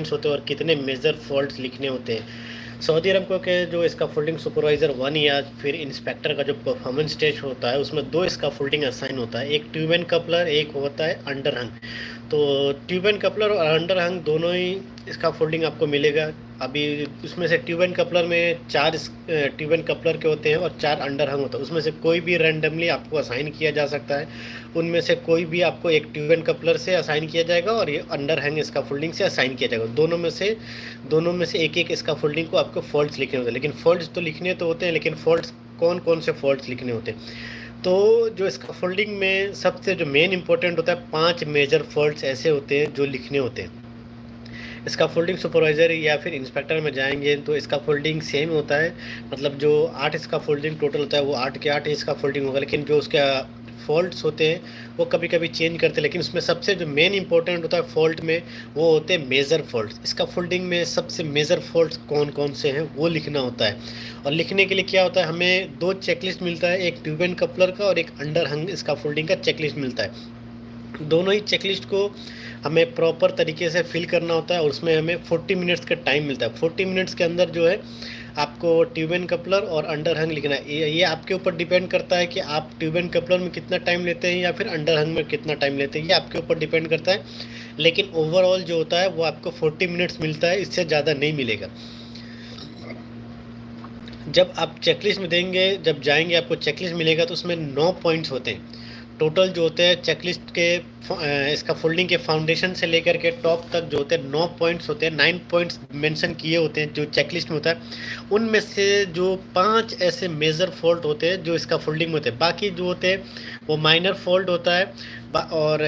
होते हैं और कितने मेजर फॉल्ट्स लिखने होते हैं। सऊदी अरमको के जो स्कैफोल्डिंग सुपरवाइज़र 1 या फिर इंस्पेक्टर का जो परफॉर्मेंस टेस्ट होता है, उसमें 2 स्कैफोल्डिंग असाइन होता है, एक ट्यूब एंड कपलर, एक होता है अंडरहंग। तो ट्यूब एंड कपलर और अंडरहंग दोनों ही स्कैफोल्डिंग आपको मिलेगा। अभी उसमें से ट्यूब एंड कपलर में 4 ट्यूब एंड कपलर के होते हैं और 4 अंडरहंग होता है। उसमें से कोई भी रैंडमली आपको असाइन किया जा सकता है। उनमें से कोई भी आपको एक ट्यूब एंड कपलर से असाइन किया जाएगा और ये अंडरहंग स्कैफोल्डिंग से असाइन किया जाएगा। दोनों में से एक-एक स्कैफोल्डिंग को आपको फॉल्ट्स लिखने होते हैं। लेकिन फॉल्ट्स तो लिखने तो होते हैं, लेकिन फॉल्ट्स कौन-कौन से फॉल्ट्स लिखने होते हैं? तो जो स्कैफोल्डिंग में सबसे जो मेन इंपॉर्टेंट होता है, 5 मेजर फॉल्ट्स ऐसे होते हैं जो लिखने होते हैं। स्कैफोल्डिंग सुपरवाइज़र या फिर इंस्पेक्टर में जाएँगे तो स्कैफोल्डिंग सेम होता है। मतलब जो 8 स्कैफोल्डिंग टोटल होता है वो 8 के 8 ही स्कैफोल्डिंग होगा, लेकिन जो उसका फॉल्ट्स होते हैं वो कभी-कभी चेंज करते हैं। लेकिन उसमें सबसे जो मेन इंपॉर्टेंट होता है फॉल्ट में, वो होते हैं मेजर फॉल्ट्स। स्कैफोल्डिंग में सबसे मेजर फॉल्ट्स कौन-कौन से हैं वो लिखना होता है। और लिखने के लिए क्या होता है, हमें 2 चेकलिस्ट मिलता है, एक ट्यूब एंड कपलर का और एक अंडरहंग स्कैफोल्डिंग का चेकलिस्ट मिलता है। दोनों ही चेकलिस्ट को हमें प्रॉपर तरीके से फिल करना होता है और उसमें हमें 40 मिनट्स का टाइम मिलता है। 40 मिनट्स के अंदर जो है आपको ट्यूब एंड कपलर और अंडरहंग लिखना है। ये आपके ऊपर डिपेंड करता है कि आप ट्यूब एंड कपलर में कितना टाइम लेते हैं या फिर अंडरहंग में कितना टाइम लेते हैं, ये आपके ऊपर डिपेंड करता है। लेकिन ओवरऑल जो होता है वो आपको 40 मिनट्स मिलता है, इससे ज़्यादा नहीं मिलेगा। जब आप चेकलिस्ट में देंगे, जब जाएंगे आपको चेकलिस्ट मिलेगा तो उसमें 9 पॉइंट्स होते हैं टोटल। जो होते हैं चेकलिस्ट के इसका फोल्डिंग के फाउंडेशन से लेकर के टॉप तक जो होते हैं 9 पॉइंट्स होते हैं। 9 पॉइंट्स मेंशन किए होते हैं जो चेकलिस्ट में होता है। उनमें से जो 5 ऐसे मेजर फॉल्ट होते हैं जो इसका फोल्डिंग में होते हैं, बाकी जो होते हैं वो माइनर फॉल्ट होता है और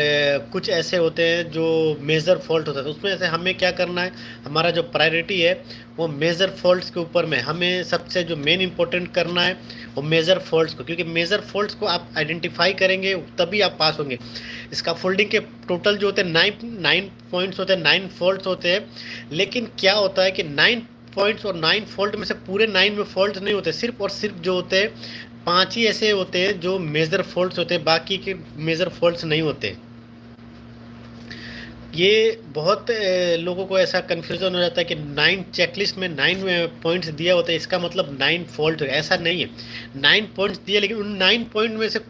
कुछ ऐसे होते हैं जो मेजर फॉल्ट होता है। तो उसमें से हमें क्या करना है, हमारा जो प्रायोरिटी है वो मेजर फॉल्ट्स के ऊपर में हमें सबसे जो मेन इंपॉर्टेंट करना है वो मेजर फॉल्ट्स को, क्योंकि मेजर फॉल्ट्स को आप आइडेंटिफाई करेंगे तभी आप पास होंगे। इसका फोल्डिंग के टोटल जो होते हैं 9 पॉइंट्स होते हैं, 9 फॉल्ट्स होते हैं। लेकिन क्या होता है कि 9 पॉइंट्स और 9 फॉल्ट में से पूरे 9 में फॉल्ट नहीं होते, सिर्फ और सिर्फ जो होते हैं 5 ही ऐसे होते हैं जो मेजर फॉल्ट्स होते हैं, बाकी के मेजर फॉल्ट्स नहीं होते। ये बहुत लोगों को ऐसा कन्फ्यूज़न हो जाता है कि 9 चेकलिस्ट में 9 पॉइंट्स दिया होता है, इसका मतलब 9 फॉल्ट है। ऐसा नहीं है, 9 पॉइंट्स दिए लेकिन उन 9 पॉइंट में से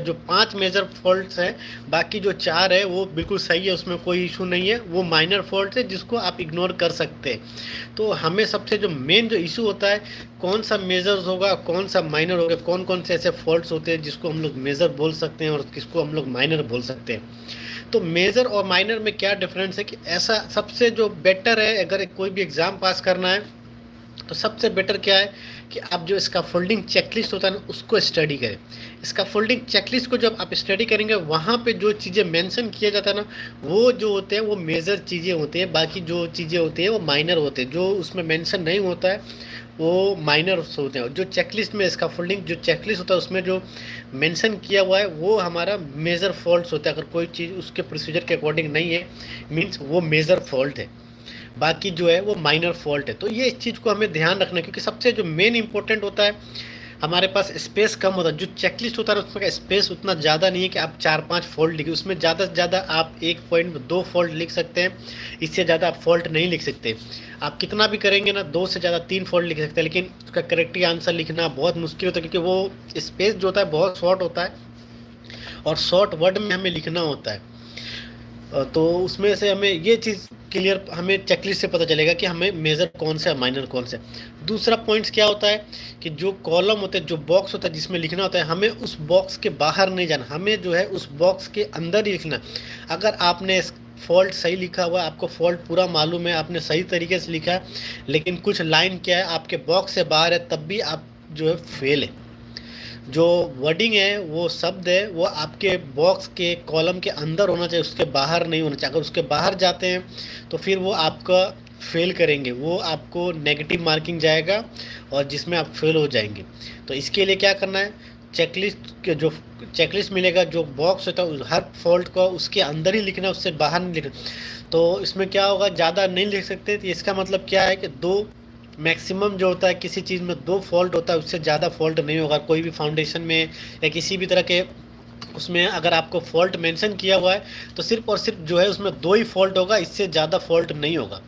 जो 5 मेजर फॉल्ट्स हैं, बाकी जो 4 है वो बिल्कुल सही है, उसमें कोई इशू नहीं है। वो माइनर फॉल्ट है जिसको आप इग्नोर कर सकते हैं। तो हमें सबसे जो मेन जो इशू होता है, कौन सा मेजर्स होगा, कौन सा माइनर होगा, कौन कौन से ऐसे फॉल्ट्स होते हैं जिसको हम लोग मेजर बोल सकते हैं और किसको हम लोग माइनर बोल सकते हैं। तो मेजर और माइनर में क्या डिफरेंस है कि ऐसा सबसे जो बेटर है, अगर कोई भी एग्ज़ाम पास करना है तो सबसे बेटर क्या है कि आप जो इसका फोल्डिंग चेकलिस्ट होता है ना उसको स्टडी करें। इसका फोल्डिंग चेकलिस्ट को जब आप स्टडी करेंगे, वहाँ पे जो चीज़ें मेंशन किया जाता है ना, वो जो होते हैं वो मेजर चीज़ें होती हैं, बाकी जो चीज़ें होती हैं वो माइनर होते हैं। जो उसमें मेंशन नहीं होता है वो माइनर होते हैं। जो चेकलिस्ट में इसका फोल्डिंग जो चेकलिस्ट होता है उसमें जो मेंशन किया हुआ है वो हमारा मेजर फॉल्ट्स होता है। अगर कोई चीज़ उसके प्रोसीजर के अकॉर्डिंग नहीं है, मीन्स वो मेजर फॉल्ट है, बाकी जो है वो माइनर फॉल्ट है। तो ये इस चीज़ को हमें ध्यान रखना है, क्योंकि सबसे जो मेन इंपॉर्टेंट होता है, हमारे पास स्पेस कम होता है। जो चेकलिस्ट होता है उसमें का स्पेस उतना ज़्यादा नहीं है कि आप 4-5 फॉल्ट लिखिए। उसमें ज़्यादा से ज़्यादा आप एक पॉइंट में 2 फॉल्ट लिख सकते हैं, इससे ज़्यादा आप फॉल्ट नहीं लिख सकते। आप कितना भी करेंगे ना, 2 से ज़्यादा 3 फॉल्ट लिख सकते हैं, लेकिन उसका करेक्ट आंसर लिखना बहुत मुश्किल होता है, क्योंकि वो स्पेस जो होता है बहुत शॉर्ट होता है और शॉर्ट वर्ड में हमें लिखना होता है। तो उसमें से हमें ये चीज़ क्लियर हमें चेकलिस्ट से पता चलेगा कि हमें मेजर कौन सा है, माइनर कौन सा है। दूसरा पॉइंट्स क्या होता है कि जो कॉलम होता है, जो बॉक्स होता है जिसमें लिखना होता है, हमें उस बॉक्स के बाहर नहीं जाना, हमें जो है उस बॉक्स के अंदर ही लिखना। अगर आपने फॉल्ट सही लिखा हुआ, आपको फॉल्ट पूरा मालूम है, आपने सही तरीके से लिखा है, लेकिन कुछ लाइन क्या है आपके बॉक्स से बाहर है, तब भी आप जो है फेल है। जो वर्डिंग है, वो शब्द है, वो आपके बॉक्स के कॉलम के अंदर होना चाहिए, उसके बाहर नहीं होना चाहिए। अगर उसके बाहर जाते हैं तो फिर वो आपका फेल करेंगे, वो आपको नेगेटिव मार्किंग जाएगा और जिसमें आप फेल हो जाएंगे। तो इसके लिए क्या करना है, चेकलिस्ट के जो चेकलिस्ट मिलेगा, जो बॉक्स होता है हर फॉल्ट को उसके अंदर ही लिखना, उससे बाहर नहीं लिखना। तो इसमें क्या होगा, ज़्यादा नहीं लिख सकते। तो इसका मतलब क्या है कि 2 मैक्सिमम जो होता है किसी चीज़ में 2 फॉल्ट होता है, उससे ज़्यादा फॉल्ट नहीं होगा। कोई भी फाउंडेशन में या किसी भी तरह के उसमें अगर आपको फॉल्ट मेंशन किया हुआ है तो सिर्फ और सिर्फ जो है उसमें 2 ही फॉल्ट होगा, इससे ज़्यादा फॉल्ट नहीं होगा।